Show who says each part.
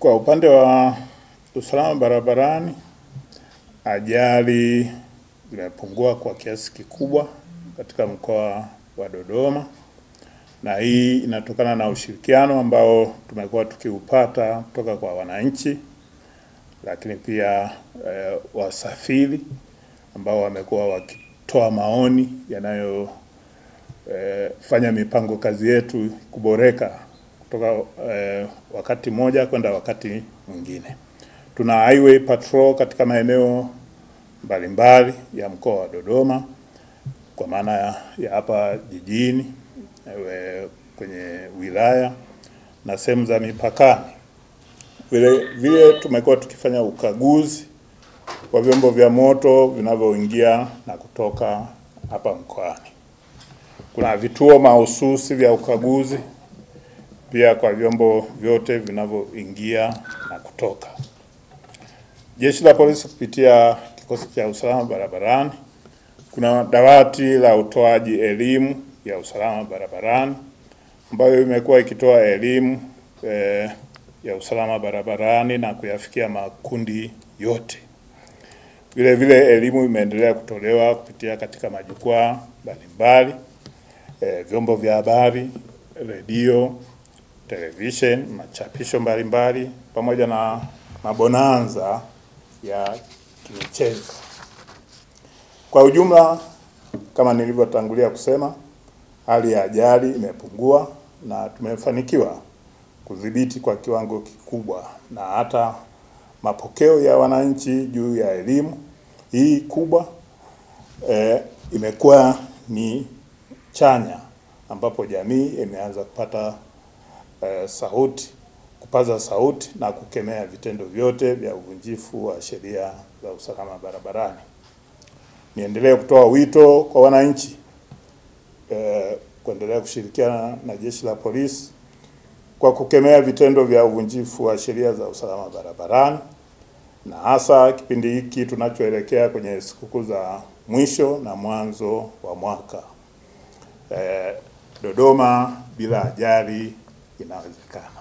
Speaker 1: Kwa upande wa usalama barabarani, ajali zimepungua kwa kiasi kikubwa katika mkoa wa Dodoma, na hii inatokana na ushirikiano ambao tumekuwa tukiupata kutoka kwa wananchi, lakini pia wasafiri ambao wamekuwa wakitoa maoni yanayo fanya mipango kazi yetu kuboreka kutoka wakati mmoja kwenda wakati mwingine. Tuna highway patrol katika maeneo mbalimbali ya mkoa wa Dodoma, kwa maana ya hapa jijini, kwenye wilaya na sehemu za mipakani. Vile tumekuwa tukifanya ukaguzi wa vyombo vya moto vinavyoingia na kutoka hapa mkoani. Kuna vituo mahususi vya ukaguzi pia kwa vyombo vyote vinavyoingia na kutoka. Jeshi la Polisi kupitia kikosi cha usalama barabarani, kuna dawati la utoaji elimu ya usalama barabarani ambayo imekuwa ikitoa elimu ya usalama barabarani na kuyafikia makundi yote. Vile elimu imeendelea kutolewa kupitia katika majukwaa mbalimbali, vyombo vya habari, redio, television, machapisho mbalimbali pamoja na mabonanza ya kimichezo. Kwa ujumla, kama nilivyotangulia kusema, hali ya ajali imepungua na tumefanikiwa kudhibiti kwa kiwango kikubwa, na hata mapokeo ya wananchi juu ya elimu hii kubwa imekuwa ni chanya, ambapo jamii imeanza kupata kupaza sauti na kukemea vitendo vyote vya uvunjifu wa sheria za usalama barabarani. Niendelee kutoa wito kwa wananchi kuendelea kushirikiana na Jeshi la Polisi kwa kukemea vitendo vya uvunjifu wa sheria za usalama barabarani, na hasa kipindi hiki tunachoelekea kwenye sikukuu za mwisho na mwanzo wa mwaka. Dodoma bila ajali inawezekana.